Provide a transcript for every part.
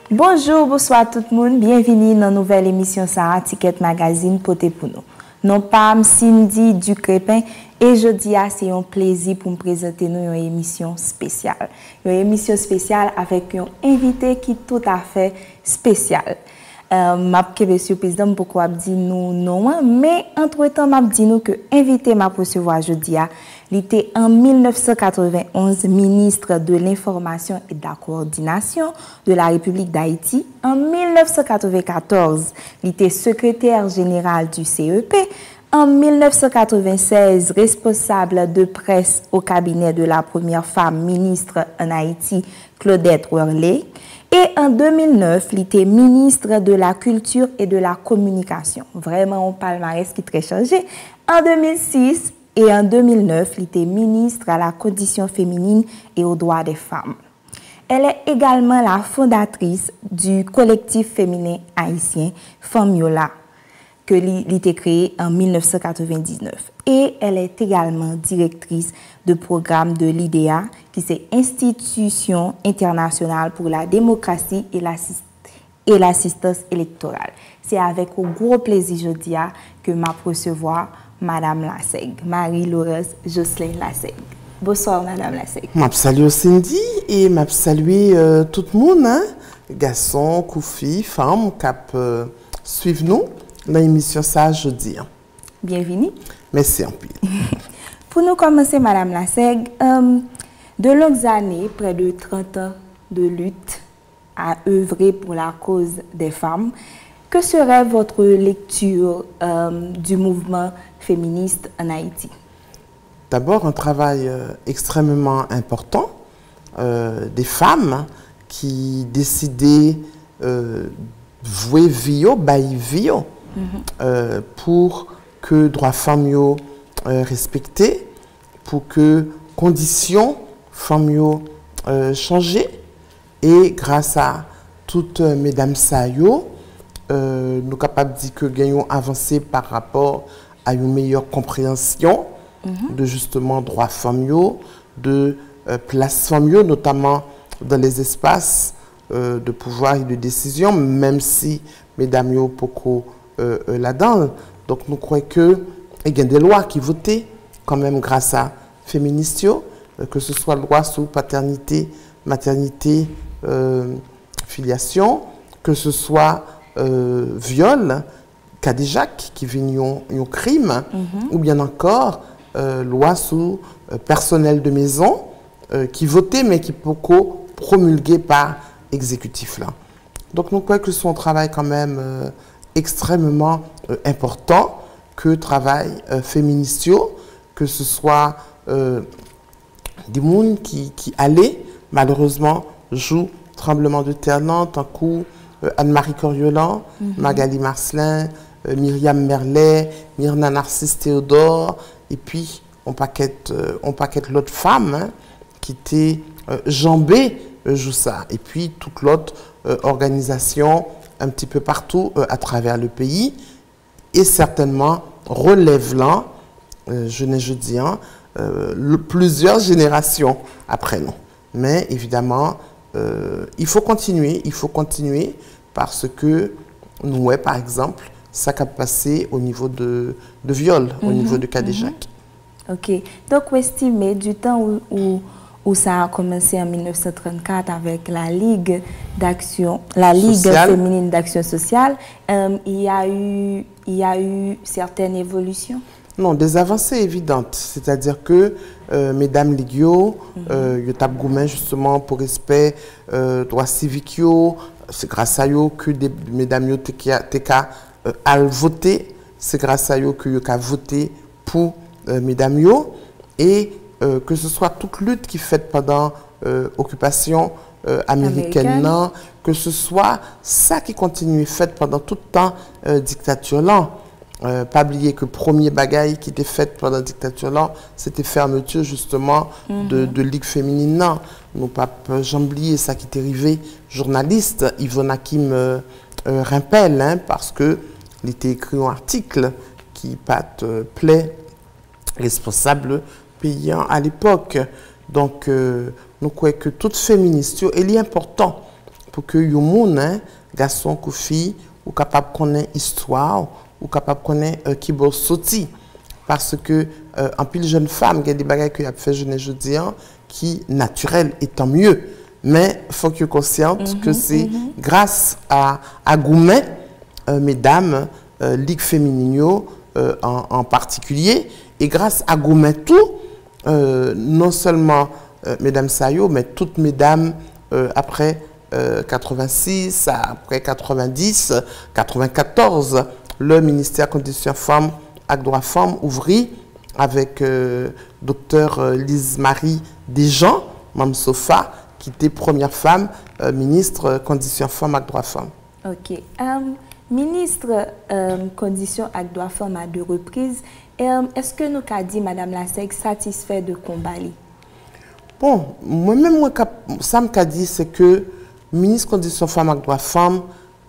Bonjour, bonsoir tout le monde. Bienvenue dans la nouvelle émission Sarah Ticket Magazine Poté pour nous. Non pas Cindy Ducrépin et jeudi c'est un plaisir pour me présenter nous une émission spéciale. Une émission spéciale avec un invité qui est tout à fait spécial. M'a kebe surprise dame pourquoi dit nous non mais entre-temps m'a dit nous que invité m'a recevoir jeudi il était en 1991 ministre de l'information et de la coordination de la République d'Haïti. En 1994, il était secrétaire général du CEP. En 1996, responsable de presse au cabinet de la première femme ministre en Haïti, Claudette Worley. Et en 2009, il était ministre de la Culture et de la Communication. Vraiment un palmarès qui est très chargé. En 2006 et en 2009, il était ministre à la condition féminine et aux droits des femmes. Elle est également la fondatrice du collectif féminin haïtien Femiola, que l'IT créé en 1999. Et elle est également directrice de programme de l'IDEA, qui c'est Institution internationale pour la démocratie et l'assistance électorale. C'est avec un gros plaisir aujourd'hui que m'a recevoir Madame Lasseg, Marie-Laurence Jocelyn Lasseg. Bonsoir Madame Lasseg. Je salue Cindy et je salue tout le monde, hein? Garçons, filles, femmes, qui suivent nous. Dans l'émission ça jeudi. Bienvenue. Merci en plus. Pour nous commencer, Madame Lasseg, de longues années, près de 30 ans de lutte à œuvrer pour la cause des femmes, que serait votre lecture du mouvement féministe en Haïti? D'abord, un travail extrêmement important des femmes qui décidaient vouer vie, bailler vie, pour que droits femmes respectés, pour que conditions femmes changées. Et grâce à toutes mesdames Sayo, nous sommes capables de dire que nous avons avancé par rapport à une meilleure compréhension de justement droits femmes, de place femmes, notamment dans les espaces de pouvoir et de décision, même si mesdames yo beaucoup là-dedans. Donc nous croyons que il y a des lois qui votaient quand même grâce à féministes, que ce soit loi sur paternité, maternité, filiation, que ce soit viol, cas déjà qui viennent un crime, ou bien encore loi sur personnel de maison qui votait mais qui beaucoup promulgué par exécutif là. Donc nous croyons que c'est un travail quand même extrêmement important, que travail féministe, que ce soit des gens qui allaient malheureusement jouer tremblement de terre Nantes, un coup Anne-Marie Coriolan, Magali Marcelin, Myriam Merlet, Myrna Narcisse Théodore, et puis on paquette l'autre femme qui était jambée joue ça. Et puis toute l'autre organisation un petit peu partout à travers le pays et certainement relève là, je dis, plusieurs générations après nous. Mais évidemment, il faut continuer parce que nous, par exemple, ça a passé au niveau de viol, au niveau de cas de Jacques. Ok. Donc, vous estimez du temps où ça a commencé en 1934 avec la Ligue d'action, la Ligue féminine d'action sociale, il y a eu certaines évolutions? Non, des avancées évidentes. C'est-à-dire que mesdames Ligio, yo tap goumen justement pour respect droits civiques, c'est grâce à eux que des mesdames yo teka al voter, c'est grâce à eux que yo ka voté pour mesdames yo et que ce soit toute lutte qui fait pendant occupation américaine, non, que ce soit ça qui continue fait pendant tout le temps dictature là. Pas oublier que le premier bagaille qui était fait pendant la dictature là, c'était fermeture justement de Ligue féminine. Non, nous pas oublier ça qui est arrivé, journaliste Yvonne Hakim Rimpel, hein, parce que il était écrit un article qui plaît responsable paysan à l'époque. Donc, nous croyons que toute féministe, il est important pour que les gens, garçons ou filles, ou capable de connaître l'histoire, ou capable de connaître qui va sortir. Parce que, en plus, jeune femme, il y a des bagages que fait jeudi, qui naturel et tant mieux. Mais il faut que vous consciente que c'est grâce à Goumen, mesdames, Ligue féminine en particulier, et grâce à Goumen tout, non seulement mesdames Sayo, mais toutes mesdames après 86, après 90, 94, le ministère Conditions Femmes et Droits Femmes ouvrit avec docteur Lise-Marie Desjean, Mme Sofa, qui était première femme ministre Conditions Femmes et Droits Femmes. Ok. Ministre Conditions et Droits Femmes à 2 reprises, est-ce que nous avons dit, Mme Lasek, satisfait de combat? Bon, moi-même, ça me dit, c'est que ministre Conditions Femmes et Droits Femmes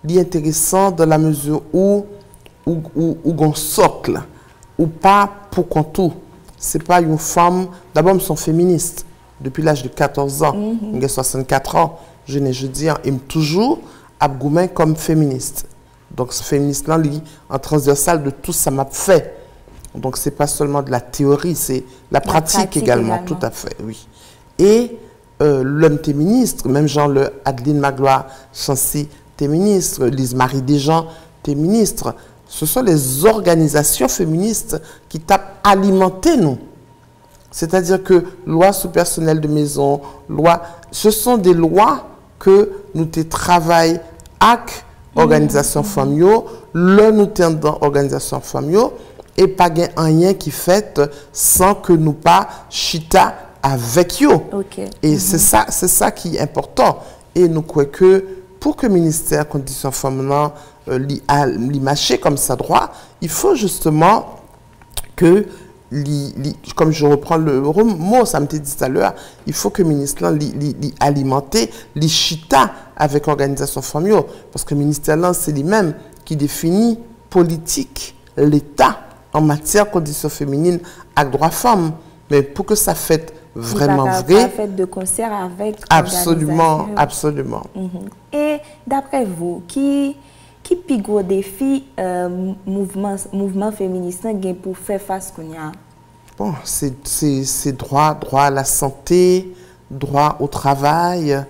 est intéressant dans la mesure où on socle, ou pas pour qu'on tout. Ce n'est pas une femme, d'abord, elles sont féministes. Depuis l'âge de 14 ans, j'ai 64 ans, je dis, j'aime toujours Abgoumen comme féministe. Donc, ce féministe-là, en transversal de tout ça m'a fait. Donc, ce n'est pas seulement de la théorie, c'est la pratique également, tout à fait, oui. Et l'homme t'es ministre, même Jean le Adeline Magloire Chancy t'es ministre, Lise-Marie Desjean t'es ministre. Ce sont les organisations féministes qui tapent alimenter nous. C'est-à-dire que loi sous personnel de maison, ce sont des lois que nous te travaillons avec organisation familiale, nous sommes dans organisation familiale, et pas rien qui fait sans que nous pas chita avec eux. Okay. Et c'est ça qui est important. Et nous croyons que pour que le ministère Conditions Femmes l'y marcher comme ça droit, il faut justement que, comme je reprends le mot, ça me dit tout à l'heure, il faut que le ministère alimente, les chita avec l'organisation familiale. Parce que le ministère, c'est lui-même qui définit politique, l'État en matière de conditions féminines et droits femmes. Mais pour que ça fait vraiment vrai. Fait de concert avec. Absolument, absolument. Et d'après vous, qui plus gros défi mouvement féministe pour faire face qu'on y a? Bon, c'est droit à la santé, droit au travail,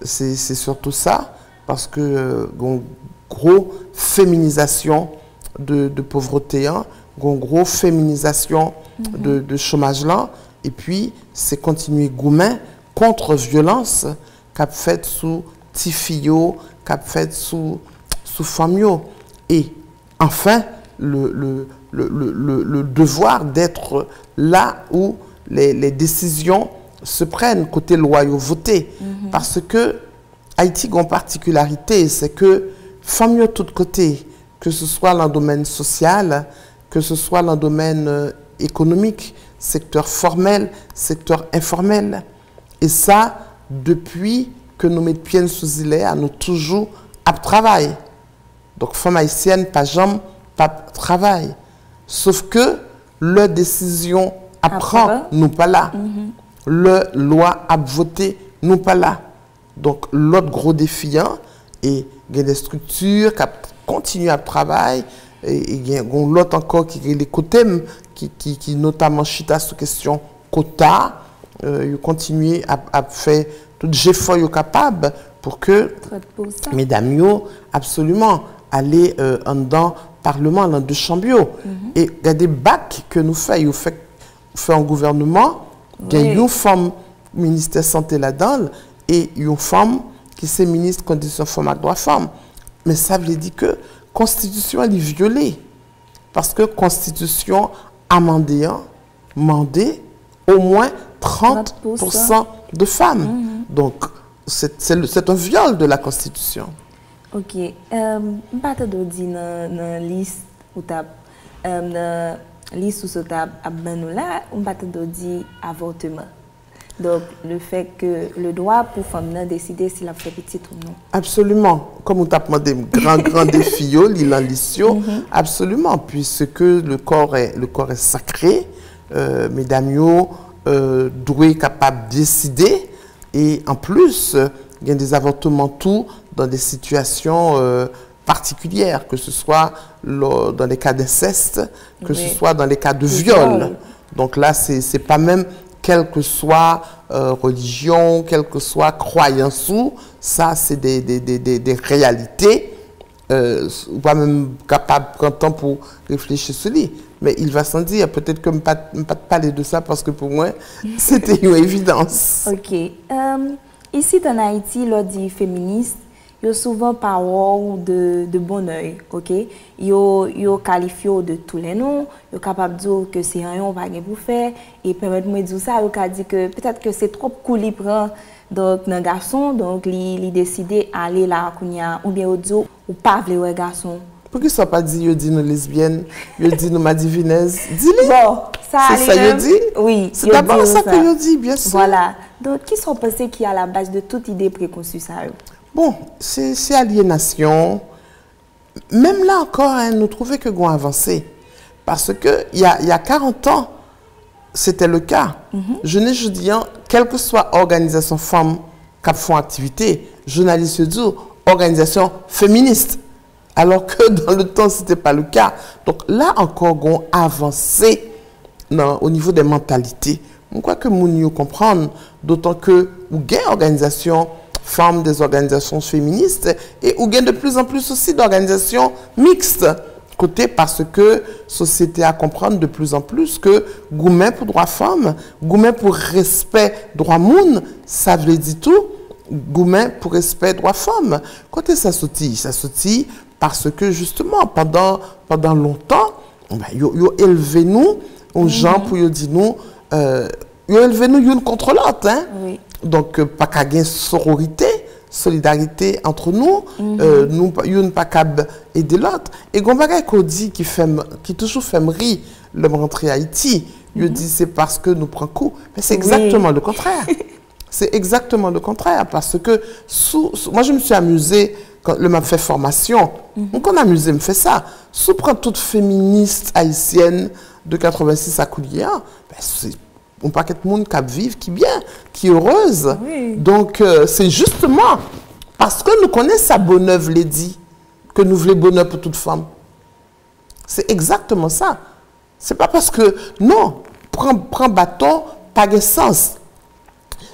c'est surtout ça, parce que gros féminisation de pauvreté, gros féminisation de chômage là, et puis c'est continuer Goumen contre violence qu'a fait sous Tifio, qu'a fait sous Famio. Et enfin, le devoir d'être là où les décisions se prennent, côté loyaux votés. Parce que Haïti a une particularité, c'est que Famio de tous côtés, que ce soit dans le domaine social, que ce soit dans le domaine économique, secteur formel, secteur informel. Et ça, depuis que nous mettons pieds sous îlet, nous toujours à travail. Donc, femmes haïtiennes, pas jamais, pas travail. Sauf que leur décision à prendre, nous pas là. Leur loi à voter, nous pas là. Donc, l'autre gros défi, et il y a des structures qui continuent à travailler, et il y a l'autre encore qui est les côtés, qui notamment chita sur question quota, ils continuent à faire tout effort capable pour que, mesdames, yo, absolument, aller en dans Parlement, dans 2 chambres. Et il y a des bacs que nous faisons, fait en gouvernement, il y a une femme ministère santé là-dedans, et une femme qui est ministre Conditions Femmes et Droits Femmes. Mais ça veut dire que la Constitution elle est violée. Parce que la Constitution amendée, au moins 30% de femmes. Donc, c'est un viol de la Constitution. Ok. Je ne vais pas dire dans la liste où tu as liste où tu as là, on ne va pas dire avortement. Donc, le fait que le droit pour femme de décider s'il a fait petit ou non. Absolument. Comme on t'a demandé grand défi, absolument, puisque le corps est sacré, mesdames, doit capable de décider, et en plus, il y a des avortements tout dans des situations particulières, que ce soit dans les cas d'inceste, que ce soit dans les cas de viol. Donc là, c'est pas même quelle que soit religion, quelle que soit croyance, ça c'est des réalités. Pas même capable de prendre temps pour réfléchir sur lui. Mais il va s'en dire, peut-être que je ne vais pas parler de ça parce que pour moi, c'était une évidence. Ok. Ici, en Haïti, l'on dit féministe, il y a souvent parole de bon oeil, ok? Il y a qualifié de tous les noms, il est capable de dire que c'est rien, on va rien pour faire, et permettez-moi de dire ça, il a dit que peut-être que c'est trop cool, il prend donc un garçon, donc il décide d'aller là, ou bien il dit, ou pas le garçon. Pourquoi il ne pas dit, il dit nous lesbiennes, il dit nous ma divineuse, dis-le. Bon, ça c'est ça il dit? Oui. C'est d'abord ça que il dit, bien sûr. Voilà. Donc, qui sont pensés qui est à la base de toute idée préconçue ça? Bon, c'est aliénation. Même là encore, hein, nous trouvons que nous avons avancé. Parce qu'il y a 40 ans, c'était le cas. Jeunesse étudiant, quelle que soit organisation femmes qui font activité, journalistes du organisation féministe. Alors que dans le temps, ce n'était pas le cas. Donc là encore, nous avons avancé au niveau des mentalités. Je crois que nous comprendre, d'autant que nous avons une organisation femmes, des organisations féministes, et ou gain de plus en plus aussi d'organisations mixtes. Côté parce que la société a comprendre de plus en plus que goumen pour droit femmes, goumen pour respect droit monde, ça veut dire tout, goumen pour respect droit femmes. Côté ça sortit parce que justement pendant longtemps, yo élevé nous aux gens pour yo dire nous yo élevé nous une contre l'autre, hein. Oui. Donc, pas qu'à gagner sororité, solidarité entre nous, nous n'avons pas qu'à aider l'autre. Et Gombagay Kodi qui toujours fait rire le rentré à Haïti, il dit c'est parce que nous prenons coup. Mais c'est exactement le contraire. C'est exactement le contraire. Parce que moi, je me suis amusée quand le m'a fait formation. Donc, on amusé me fait ça. Sous prend toute féministe haïtienne de 86 à Koulia, c'est un paquet de monde qui vivent, qui bien, qui est heureuse. Oui. Donc, c'est justement parce que nous connaissons sa bonheur, Lady, que nous voulons bonheur pour toute femme. C'est exactement ça. C'est pas parce que, non, prends bâton, pas de sens.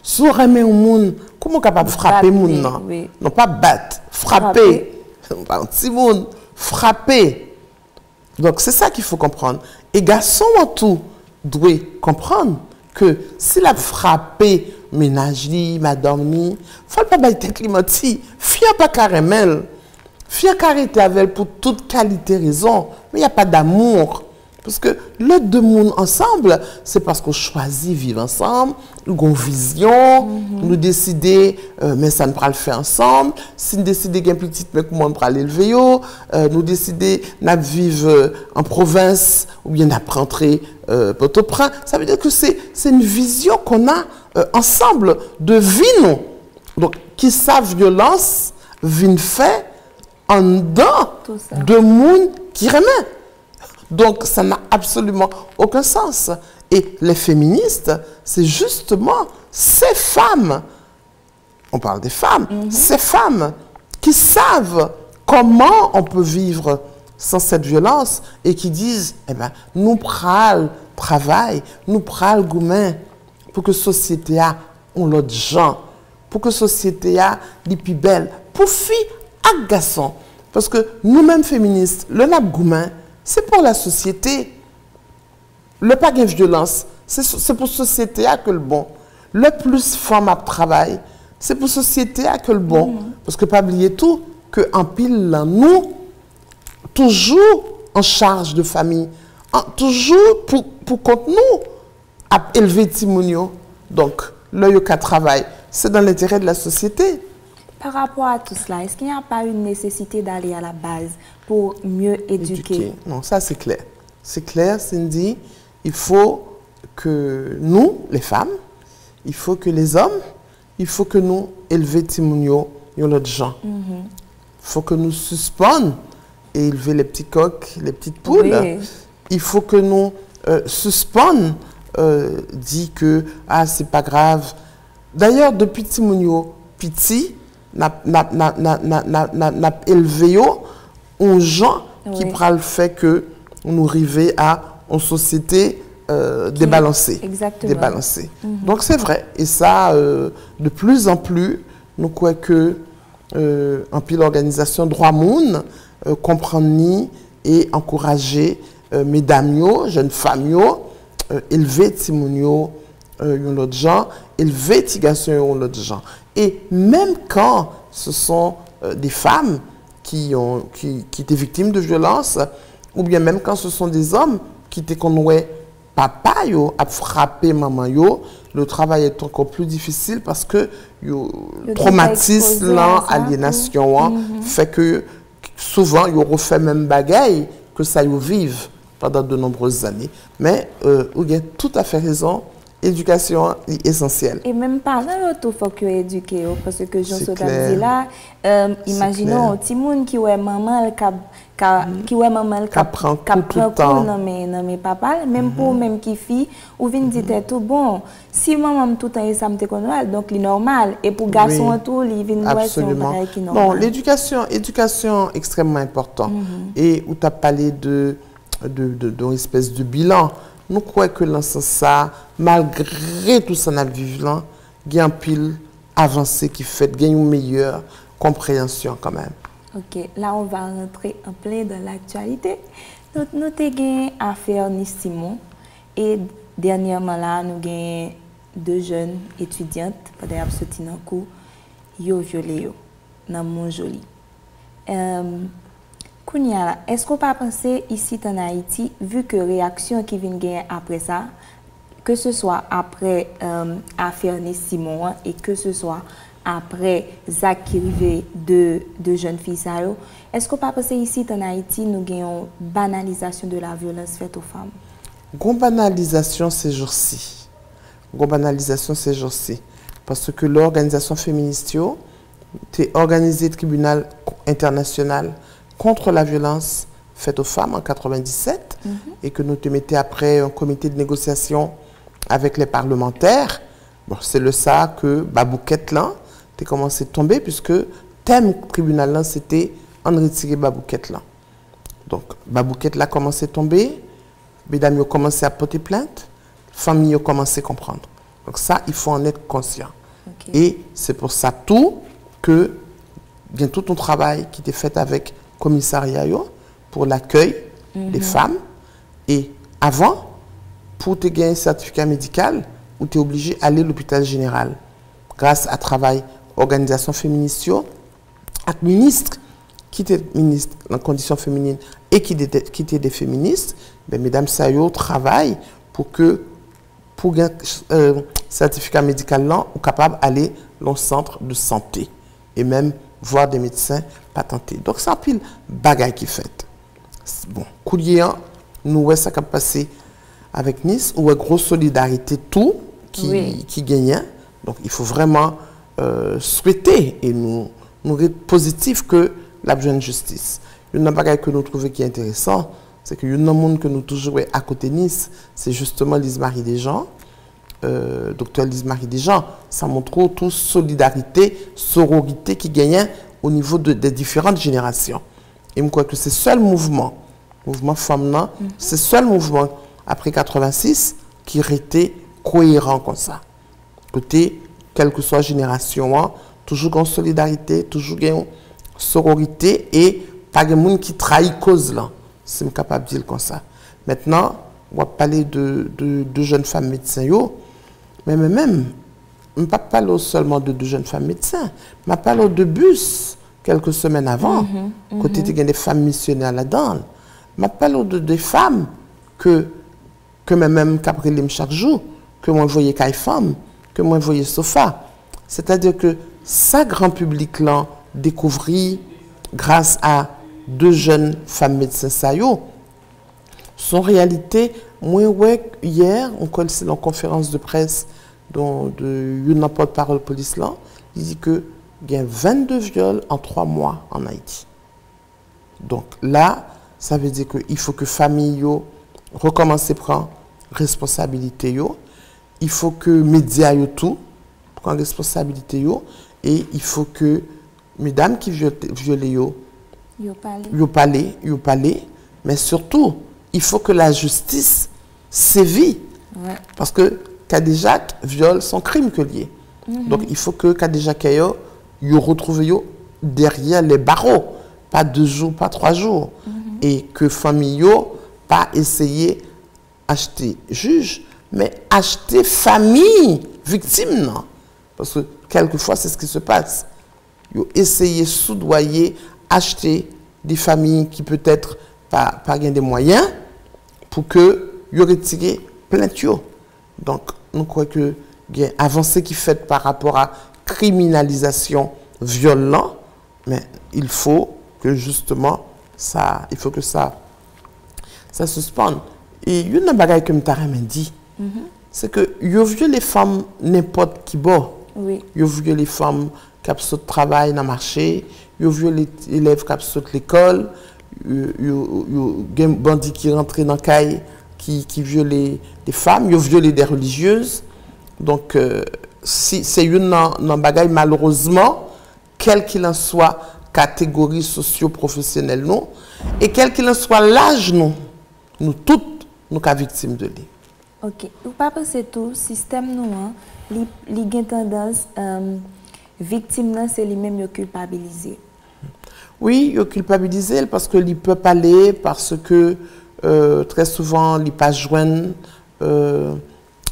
Si on remet au monde, comment capable de frapper le monde, non? Oui. Non, pas battre, frapper. Pas un petit monde, frapper. Donc, c'est ça qu'il faut comprendre. Et garçon en tout, doit comprendre que s'il a frappé ménage, madame, il ne faut pas bailler tête limoti. Fier pas caramel. Fier carité avec elle pour toute qualité raison. Mais il n'y a pas d'amour. Parce que les deux mondes ensemble, c'est parce qu'on choisit vivre ensemble, nous avons une vision, nous décidons, mais ça ne peut pas le faire ensemble. Si nous décidons qu'un petit, mais comment on peut l'élever, nous décidons de vivre en province ou bien de rentrer Port-au-Prince. Ça veut dire que c'est une vision qu'on a ensemble de vie, nous. Donc, qui sa violence vient fait en dedans de monde qui remet. Donc, ça n'a absolument aucun sens. Et les féministes, c'est justement ces femmes, on parle des femmes, ces femmes qui savent comment on peut vivre sans cette violence et qui disent, eh ben, nous prenons travail, nous prenons goumen pour que la société a l'autre gens, pour que la société a les plus belles, pour filles et garçons. Parce que nous-mêmes féministes, le nap goumen, c'est pour la société. Le pas de violence, c'est pour la société que le bon. Le plus femme à travail, c'est pour la société que le bon. Parce que pas oublier tout, que en pile, nous, toujours en charge de famille, toujours pour contre nous, à élever Timonio. Donc, le travail, c'est dans l'intérêt de la société. Par rapport à tout cela, est-ce qu'il n'y a pas une nécessité d'aller à la base pour mieux éduquer? Non, ça c'est clair. C'est clair, Cindy. Il faut que nous, les femmes, il faut que les hommes, il faut que nous élevions Timounio, l'autre gens. Il faut que nous suspendions et élever les petits coqs, les petites poules. Oui. Il faut que nous suspendions, dit que ah, c'est pas grave. D'ailleurs, depuis Timounio, petit, n'a élevé aux gens qui prend le fait que nous arrivons à une société débalancée. Exactement. Débalancée. Donc c'est vrai. Et ça, de plus en plus, nous croyons que en pile l'organisation Droit Moun comprendre et encourager mesdames, jeunes femmes, élever Timounio, l'autre gens, élever Tigasson, l'autre gens. Et même quand ce sont des femmes qui étaient victimes de violences, ou bien même quand ce sont des hommes qui étaient connués papa a frappé maman le travail est encore plus difficile parce que le traumatisme, l'aliénation fait que souvent ils refait même bagaille que ça y vive pendant de nombreuses années. Mais vous avez tout à fait raison. L'éducation est essentielle. Et même parlant il faut que éduquer parce que Jean Sotan dit là, imaginons un petit monde qui ouais maman qui prend tout le temps dans mes papas, même pour même qui fille ou vient dire tout bon, si maman tout le temps ça me te connaît donc c'est normal et pour garçon tout il vient ouais c'est un qui normal. Non, l'éducation extrêmement important et où tu as parlé de espèce de bilan. Nous croyons que dans ce sens, malgré tout ça, nous vivons, il y a un pile avancé qui fait une meilleure compréhension quand même. Ok, là on va rentrer en plein dans l'actualité. Nous avons affaire Simon et dernièrement là, nous avons deux jeunes étudiantes, pendant qu'ils sont sortis dans le cours, ils ont violé dans Montjoli. Est-ce qu'on peut penser ici en Haïti, vu que la réaction qui vient gagner après ça, que ce soit après affaire Simon et que ce soit après Zach qui arrivait de jeunes filles, est-ce qu'on peut penser ici en Haïti, nous gagnons une banalisation de la violence faite aux femmes? Une banalisation ces jours-ci. Une banalisation ces jours-ci. Parce que l'organisation féministe a organisé le tribunal international contre la violence faite aux femmes en 1997 et que nous te mettions après un comité de négociation avec les parlementaires. Bon, c'est le ça que Babouquette là a commencé à tomber puisque le thème tribunal là c'était en retirer Babouquette là. Donc Babouquette là a commencé à tomber, mesdames ont commencé à porter plainte, familles ont commencé à comprendre. Donc ça, il faut en être conscient. Okay. Et c'est pour ça tout que bien tout ton travail qui était fait avec commissariat pour l'accueil des femmes et avant pour te gagner un certificat médical où tu es obligé d'aller à l'hôpital général grâce à travail organisation féministe avec ministre qui était ministre en conditions féminines et qui était des féministes ben, mesdames ça travaillent pour que pour gagner certificat médical là ou capable d'aller dans le centre de santé et même voir des médecins patentés. Donc, ça a pile bagaille qui fait. Bon, coulier, nous, ouais, ça a passé avec Nice, où est grosse solidarité, tout qui gagne. Donc, il faut vraiment souhaiter et nous être positifs que la jeune justice. Une bagaille que nous trouvons qui est intéressant, c'est que une monde que nous toujours à côté de Nice, c'est justement Lise Marie Desjans. Docteur Lise Marie Desjans, ça montre toute solidarité, sororité qui gagne au niveau des différentes générations. Et je crois que c'est le seul mouvement féminin, c'est le seul mouvement après 86 qui était cohérent comme ça. Côté, quelle que soit la génération, toujours en solidarité, toujours en sororité et pas de monde qui trahit cause là. C'est capable de dire comme ça. Maintenant, on va parler de jeunes femmes médecins. Mais même, je ne parle pas seulement de deux jeunes femmes médecins, je parle de bus quelques semaines avant, côté des femmes missionnaires là-dedans. Je parle de des femmes que même Caprélim chaque jour, que moi voyais qu'à femmes, que moi voyais Sofa. C'est-à-dire que ça grand public-là découvrit grâce à deux jeunes femmes médecins Sayo, son réalité, moi, hier, on connaissait en conférence de presse dont une porte-parole police là, il dit que il y a 22 viols en 3 mois en Haïti. Donc là, ça veut dire qu'il faut que famille yo recommence à prendre responsabilité yo. Il faut que médias yo tout prennent responsabilité yo et il faut que mesdames qui violent yo parlent, mais surtout il faut que la justice sévit. Ouais. Parce que Kadejak viol son crime que lié. Donc il faut que Kadejak yo retrouve yo derrière les barreaux, pas 2 jours, pas 3 jours, et que famille yo pas essayer acheter juge, mais acheter famille victime non. Parce que quelquefois c'est ce qui se passe. Yo essayer soudoyer, acheter des familles qui peut-être pas gain des moyens pour que yo retirer plainte yo. Donc nous croyons que il y a avancée qui fait par rapport à criminalisation violent, mais il faut que justement ça suspende. Et il y a une bagaille que je dit, c'est que yo vieux les femmes n'importe qui bon. Oui. Yo vieux les femmes qui absolument travail dans le marché, yo vieux les élèves qui absolument l'école, yo bandits qui rentrent dans caille qui violent les femmes, yo violent des religieuses. Donc si c'est une bagaille malheureusement quel qu'il en soit catégorie socio-professionnelle non et quel qu'il en soit l'âge non, nous toutes nous sommes victimes de lui. OK. Ou pas penser tout système nous li gen tendance victime là c'est lui-même yo culpabilisé. Oui, yo culpabilisé parce que il peut parler parce que très souvent il pas joindre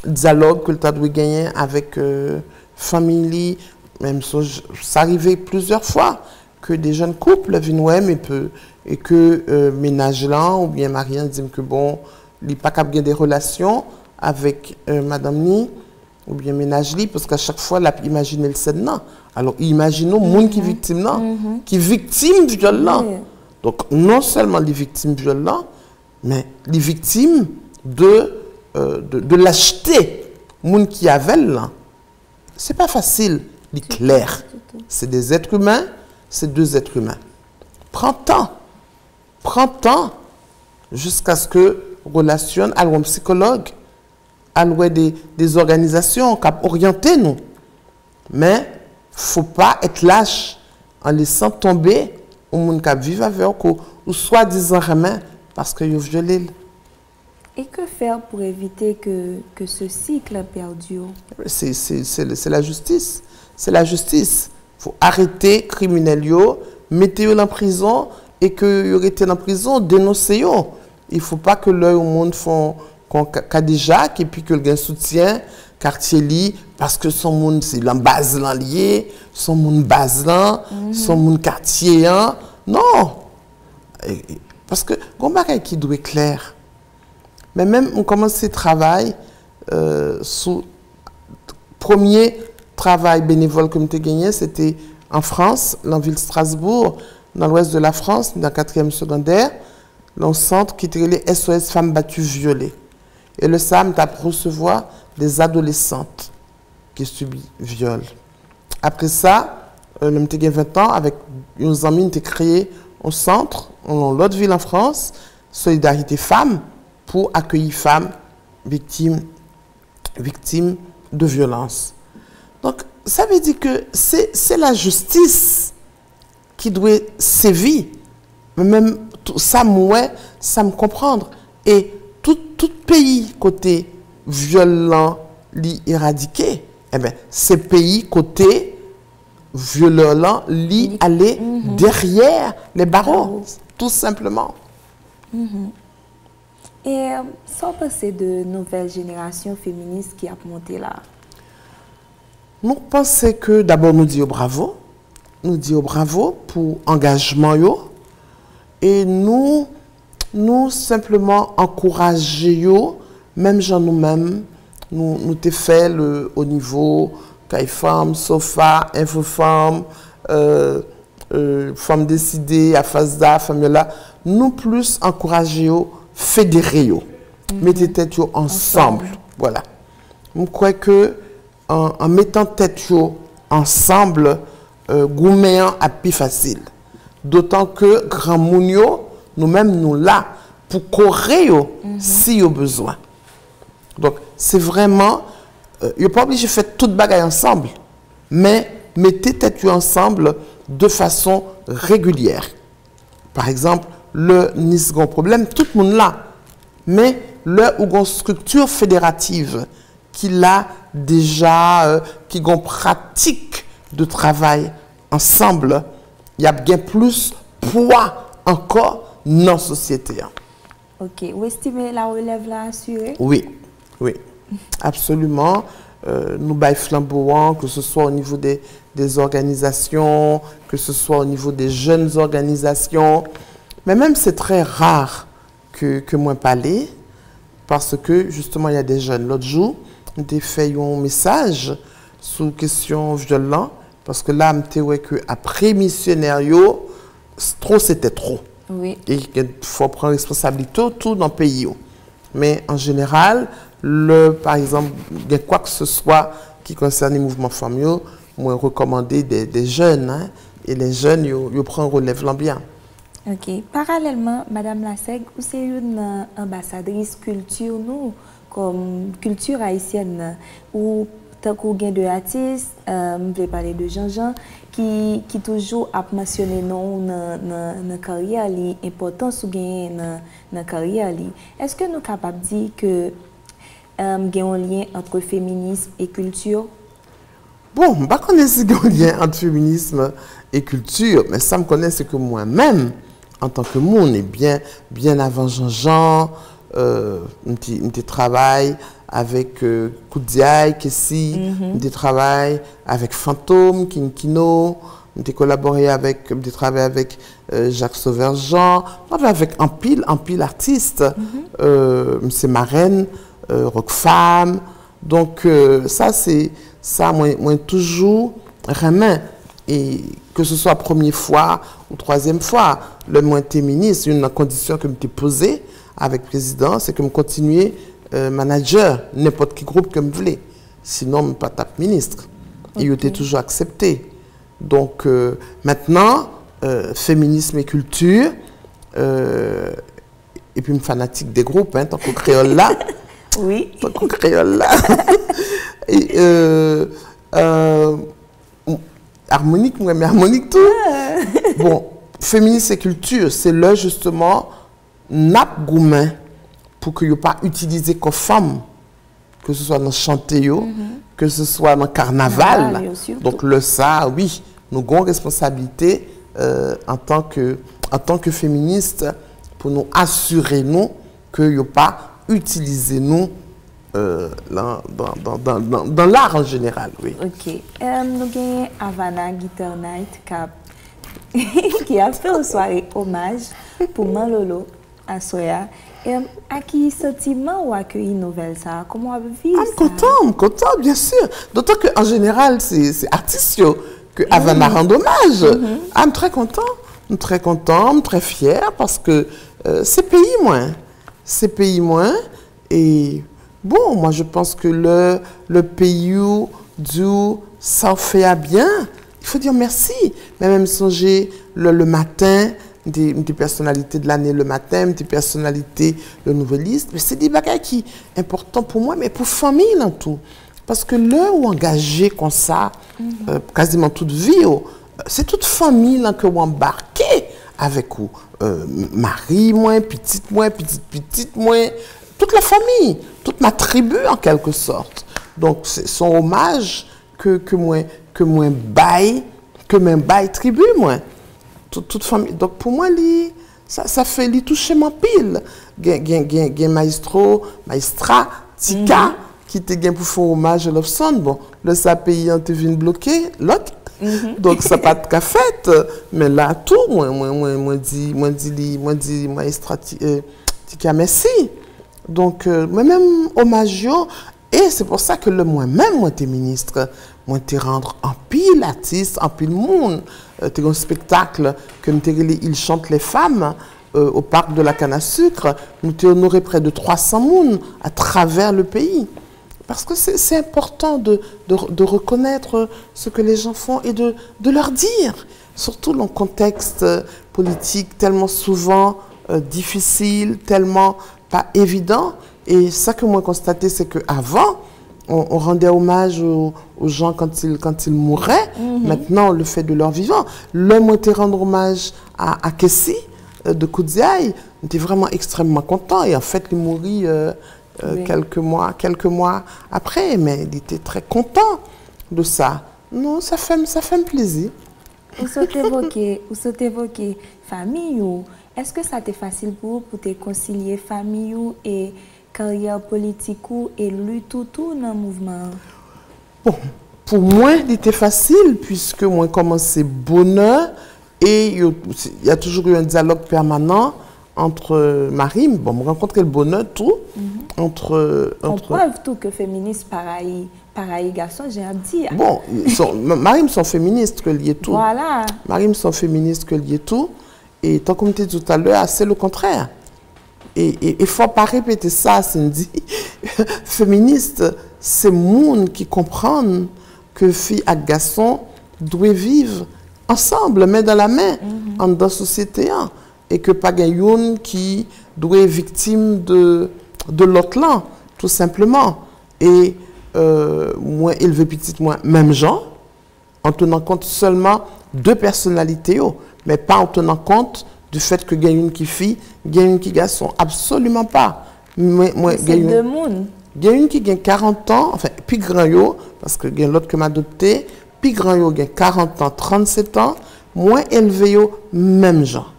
dialogue que le tas doit gagner avec famille. Même ça arrivait plusieurs fois que des jeunes couples viennent et que ménage là ou bien Marianne dit que bon, il n'est pas capable de des relations avec madame ni ou bien ménage li parce qu'à chaque fois la imaginer le scène là. Alors imaginons monde qui victime là, qui victime viol là. Donc non seulement les victimes viol là, mais les victimes de l'acheter monde qui avait là. C'est pas facile. C'est clair. C'est des êtres humains, c'est 2 êtres humains. Prends temps jusqu'à ce que relation à un psychologue, à des organisations qui orientent nous. Mais faut pas être lâche en laissant tomber au monde qui vit avec ou soi-disant remet parce que vous violé. Et que faire pour éviter que ce cycle perdure? C'est la justice. C'est la justice. Il faut arrêter criminels, mettez-les en prison et que vous restez en prison, dénoncez-les. Il ne faut pas que l'œil au monde font Kadejak et puis que le gain soutien quartier li parce que son monde c'est la base lié, son monde base là, son monde quartier non. Parce que combat qui doit être clair. Mais même on commence à travailler sous premier travail bénévole que j'ai gagné, c'était en France, dans la ville de Strasbourg, dans l'ouest de la France, dans le 4e secondaire, dans le centre qui était les SOS Femmes Battues Violées. Et le SAM t'a recevoir des adolescentes qui subissent viol. Après ça, j'ai 20 ans, avec nos amis, on a créé un centre dans l'autre ville en France, Solidarité Femmes, pour accueillir femmes victimes de violences. Donc, ça veut dire que c'est la justice qui doit sévir. Mais même ça, moi, ça me comprendre. Et tout pays côté violent, éradiqué, eh bien, ces pays côté violent, aller derrière les barreaux, tout simplement. Et sans passer de nouvelles générations féministes qui a monté là? Nous pensons que d'abord nous disons bravo. Nous disons bravo pour l'engagement. Et nous simplement encourager, même gens nous-mêmes, nous te fait au niveau CAIFAM, SOFA, InfoFemme, Femmes décidées, AFASDA, Famiola, nous plus encourager, fédérer, mettez tête ensemble. Voilà. Je crois que en mettant tête ensemble, gouméant à plus facile. D'autant que grand mounio, nous-mêmes nous là pour courir si y a besoin. Donc, c'est vraiment, il n'est pas obligé de faire toute bagaille ensemble, mais mettez tête ensemble de façon régulière. Par exemple, le nisgon problème, tout le monde là. Mais le ou une structure fédérative qui l'a déjà, qui a une pratique de travail ensemble, il y a bien plus poids encore dans la société. Ok. Vous estimez la relève là assurée? Oui, oui, absolument. Nous baillons flamboyants, que ce soit au niveau des organisations, que ce soit au niveau des jeunes organisations. Mais même c'est très rare que moi parle, parce que justement il y a des jeunes. L'autre jour, j'ai fait un message sur question violente, parce que là, je me que après missionnaire, trop c'était trop. Oui. Et il faut prendre responsabilité tout dans le pays. Mais en général, par exemple, quoi que ce soit qui concerne les mouvements familiaux, moi recommander des jeunes. Hein, et les jeunes, ils prennent relève bien. Ok. Parallèlement, Madame Lasseg, vous êtes une ambassadrice culture, nous, comme culture haïtienne, ou tant qu'on gagne de artistes, je vais parler de Jean-Jean, qui toujours a mentionné non dans carrière, l'importance ou gain dans carrière. Est-ce que nous sommes capables de dire que il y a un lien entre féminisme et culture? Bon, je ne connais pas si il y a un lien entre féminisme et culture, mais ça me connaît c'est que moi-même, en tant que moi, on est bien avant Jean-Jean, on travaille avec Koudiaï, Kessi, on travaille avec Fantôme, Kinkino, on travaille avec Jacques Sauverjean, avec un pile artistes, c'est Marraine, Rock Femme. Donc, ça, moi, toujours remet. Et que ce soit la première fois ou troisième fois, le moins ministre, une condition que je me suis posée avec le président, c'est que je continue manager n'importe quel groupe que je voulais. Sinon, je ne suis pas top ministre. Okay. Et il était toujours accepté. Donc, maintenant, féminisme et culture, et puis, je suis fanatique des groupes, hein, tant qu'on créole là. Oui. Tant qu'on créole là. Et, harmonique, mais harmonique tout. Bon, féminisme et culture, c'est là justement nap goumen pour que yo pas utilisé comme femme, que ce soit dans chanter que ce soit dans carnaval. Donc le ça, oui, nous avons responsabilité en tant que féministes pour nous assurer nous que yo pas utilisé nous dans l'art en général, oui. Ok. Nous avons Havana Guitar Night qui a fait une soirée hommage pour Manlolo à Soya. À qui sentiment ou accueilli une nouvelle ça? Comment vous vivez ça? Je suis content, bien sûr. D'autant qu'en général, c'est artiste que Havana rend hommage. Je suis très content, très fier parce que c'est pays moins. C'est pays moins. Et bon, moi je pense que le pays où ça fait à bien, il faut dire merci. Mais même songer le matin, des personnalités de l'année le matin, des personnalités le nouvelliste, mais c'est des bagages qui sont importants pour moi, mais pour famille en tout. Parce que là où engagé comme ça, quasiment toute vie, c'est toute famille là que vous embarquez avec vous. Mari, moi, petite, moi, toute la famille, toute ma tribu en quelque sorte. Donc c'est son hommage que moi baille tribu, moi. Toute famille. Donc pour moi, ça fait toucher mon pile. Gen maestra, Tika, qui te gagne pour faire hommage à Lofson. Bon, le ça pays te vient bloqué, l'autre. Donc ça pas de café, mais là tout, moi dit maestra Tika merci. Donc moi-même hommage et c'est pour ça que moi-même moi t'es ministre. Moi, te rendre en pile artiste, en pile monde. Tu as un spectacle que il chante les femmes au parc de la Canne à Sucre. Nous t'ai honoré près de 300 monde à travers le pays. Parce que c'est important de reconnaître ce que les gens font et de leur dire, surtout dans le contexte politique tellement souvent difficile, tellement pas évident. Et ça que moi j'ai constaté, c'est qu'avant, on rendait hommage aux gens quand ils mouraient. Maintenant, on le fait de leur vivant. L'homme était rendre hommage à Kessie de Koudiaï. On était vraiment extrêmement content. Et en fait, il mourit oui. quelques mois après. Mais il était très content de ça. Non, ça fait un plaisir. Vous sautez évoquer famille ou est-ce que ça t'est facile pour te concilier famille et carrière politique ou et lutte tout dans le mouvement? Bon, pour moi, il était facile puisque moi, commencé bonheur et il y a toujours eu un dialogue permanent entre Marim, bon, me rencontre le bonheur, tout, entre... On preuve tout que féministe pareil garçon, j'ai à dire. Bon, Marim sont féministes que lié tout. Voilà. Marim sont féministes que lié tout. Et tant comme tu dis tout à l'heure, c'est le contraire. Et il ne faut pas répéter ça, Cindy. Féministe, c'est monde qui comprennent que filles et garçons doivent vivre ensemble, main dans la main, dans la société. Et que pas une qui doit être victime de l'autre là, tout simplement. Et moi, élevé petite, moi, même genre, en tenant compte seulement de personnalités, mais pas en tenant compte du fait que il y a une qui fille, il y a une qui garçon. Absolument pas. C'est deux mondes. Il y a une qui a 40 ans, enfin, puis grand yo, parce que il y a l'autre qui m'a adopté, puis grand yo, il a 40 ans, 37 ans, moins élevé yo, même genre.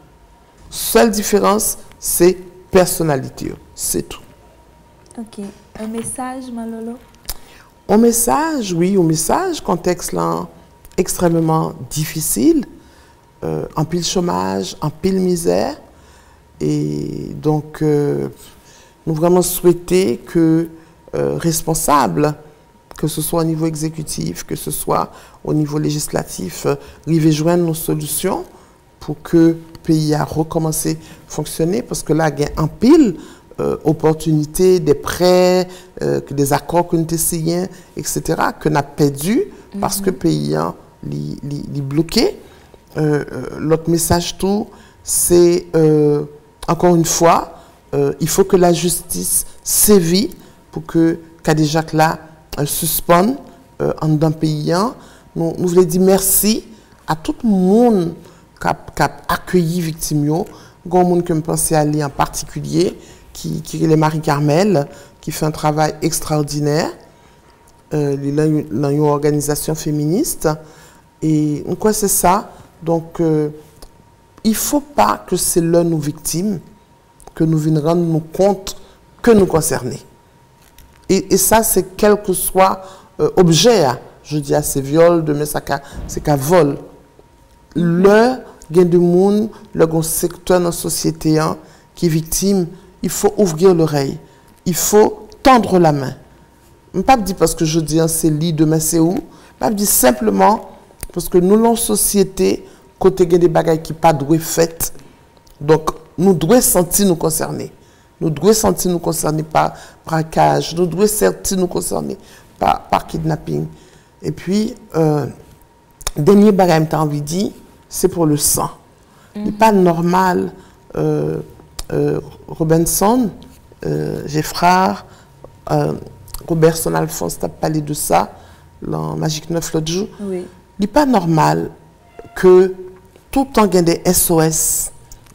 Seule différence, c'est personnalité. C'est tout. Ok. Un message, Malolo? Un message, oui, un message, contexte là extrêmement difficile, en pile chômage, en pile misère. Et donc, nous vraiment souhaiter que responsables, que ce soit au niveau exécutif, que ce soit au niveau législatif, arrivent à joindre nos solutions pour que le pays a recommencé à fonctionner, parce que là, il y a un pile opportunités, des prêts, des accords que nous avons signés, etc., que nous avons perdu parce que le pays est bloqué. L'autre message, tout, c'est, encore une fois, il faut que la justice sévit pour que Kadejak là suspende en un pays. Nous voulons dire merci à tout le monde qui a accueilli les victimes. Il y a des gens qui me pensaient aller en particulier, qui est Marie-Carmel, qui fait un travail extraordinaire. Il a une organisation féministe. Et quoi c'est ça? Donc, il ne faut pas que c'est là nos victimes que nous venions rendre nous compte que nous concernés. Et ça, c'est quel que soit objet. Je dis à ces viols, demain, c'est qu'à vol. Là, il y a des gens, le secteur dans la société qui est victime, il faut ouvrir l'oreille. Il faut tendre la main. Je ne pas dire parce que je dis c'est lit, demain c'est où. Je dis simplement parce que nous, dans la société, côté des bagailles qui ne sont pas faites, donc nous devons sentir nous concernés. Nous devons sentir nous concernés par braquage. Nous devons sentir nous concernés par kidnapping. Et puis, dernier bagaille que j'ai envie de dire, c'est pour le sang. Il n'est pas normal. Robinson, Geffrard, Robertson Alphonse t'a parlé de ça dans Magique 9 l'autre jour. Oui. Il n'est pas normal que tout le temps il y ait des SOS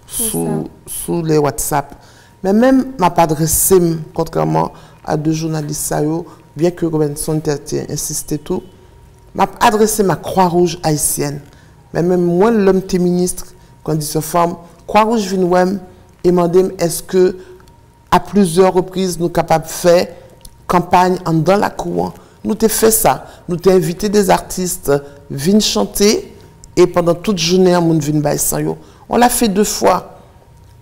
sous les WhatsApp. Mais même m'a pas adressé, contrairement à deux journalistes, bien que Robinson ait insisté tout, m'a adressé ma Croix-Rouge haïtienne. Mais même moi, l'homme qui est ministre, quand dit ce femme, Croix-Rouge vient et m'a demandé est-ce que à plusieurs reprises nous sommes capables de faire campagne dans la cour. Nous avons fait ça. Nous avons invité des artistes venir chanter et pendant toute journée, on vient bailler. On l'a fait 2 fois.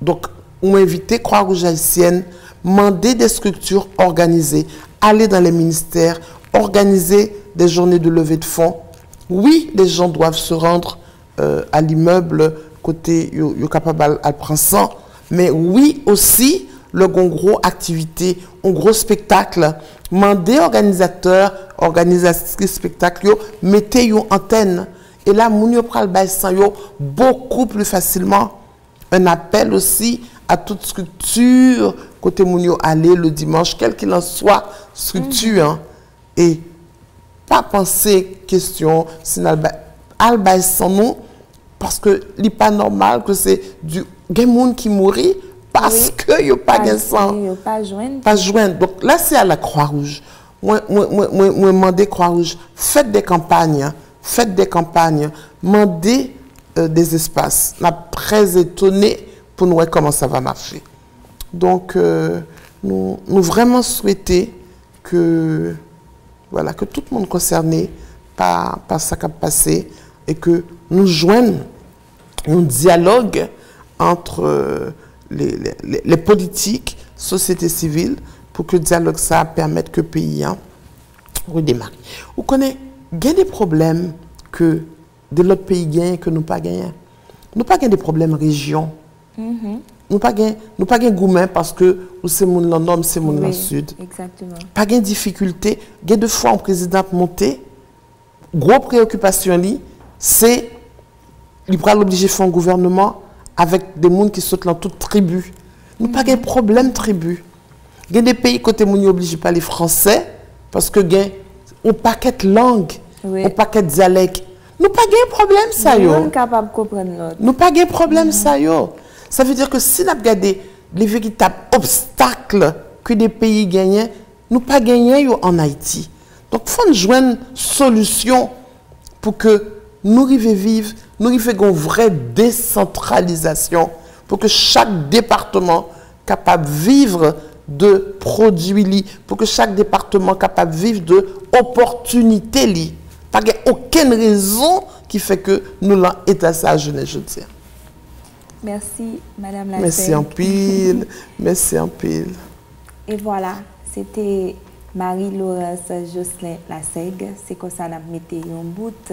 Donc, on a invité Croix-Rouge haïtienne, demander des structures organisées, aller dans les ministères, organiser des journées de levée de fonds. Oui, les gens doivent se rendre à l'immeuble côté yo capable à prendre ça, mais oui aussi le gros activité, un gros spectacle Mandez organisateurs, organisatrices spectacle, mettez une antenne. Et là, moun yo pral bay san yo beaucoup plus facilement. Un appel aussi à toute structure, côté moun yo aller le dimanche, quel qu'il en soit, structure. Hein. Et pas penser question, si al bay san nous, parce que n'est pas normal que c'est du gen moun qui mourit parce que yo pas gen sang. Pas joindre. Donc là, c'est à la Croix-Rouge. Moi, demandez Croix-Rouge, faites des campagnes. Faites des campagnes, demandez des espaces. On est très étonné pour nous voir comment ça va marcher. Donc, nous vraiment souhaitons que, voilà, que tout le monde concerné par ça qui a passé et que nous joignons un dialogue entre les politiques, société civile, pour que le dialogue ça permette que le pays redémarre. Vous connaissez il y a des problèmes que de l'autre pays gagnent que nous pas gagnons. Nous pas des problèmes région. Nous pas gagnons gourmet parce que c'est mon dans le nord, c'est mon dans le sud. Exactement. Pas gain difficulté. Il y a deux fois un président monté. Gros préoccupation c'est il va l'obliger de faire un gouvernement avec des gens qui sautent dans toute tribu. Nous pas gain problème tribu. Il y a des pays côté moun obligé pas les français parce que gain on paquet langue, on paquet dialecte. Nous pas de problème ça yo. Nous capable comprendre l'autre. Nous pas de problème ça yo. Ça veut dire que si nous regardons les véritables obstacles que des pays gagnent, nous pas gagner en Haïti. Donc faut nous joindre une solution pour que nous arrivions vivre, nous arrivions une vraie décentralisation pour que chaque département capable de vivre de produits, pour que chaque département capable de vivre de opportunités. Pas aucune raison qui fait que nous l'avons état ça je dis. Merci, Madame Laseg. Merci en pile. Merci en pile. Et voilà, c'était Marie-Laurence Jocelyn Laseg. C'est comme ça qu'on a mis un bout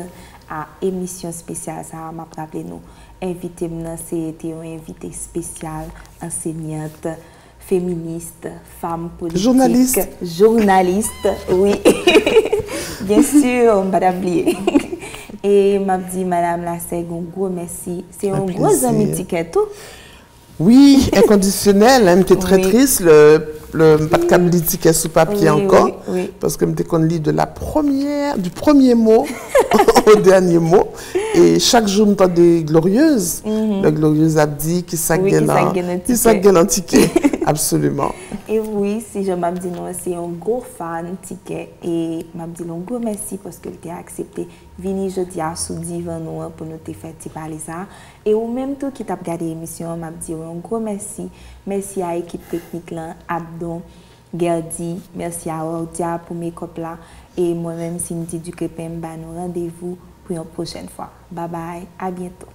à émission spéciale. Ça m'a rappelé nous. Invité, c'était un invité spécial, enseignante, féministe, femme politique. Journaliste. Journaliste, oui. Bien sûr, Madame Blier. Et m'a dit, Madame Laseg, un gros merci. C'est un gros ami ticket tout. Oui, inconditionnel. Elle était très triste, pas de câble ticket sous papier encore. Oui. Parce que je lit de du premier mot au dernier mot. Et chaque jour, nous des glorieuses. La glorieuse a dit qui s'aggaine en ticket. Absolument. Et oui, si je m'a dit non, c'est un gros fan ticket. Et m'a dit un gros merci parce que tu as accepté venir jeudi à sous divan nous pour nous te faire parler ça. Et au même temps qui t'a regardé l'émission, m'a dit un gros merci. Merci à l'équipe technique là, Abdon, Gerdi, merci à Ordia pour mes copes là. Et moi-même, Cindy Ducrépin, nous rendez-vous pour une prochaine fois. Bye bye, à bientôt.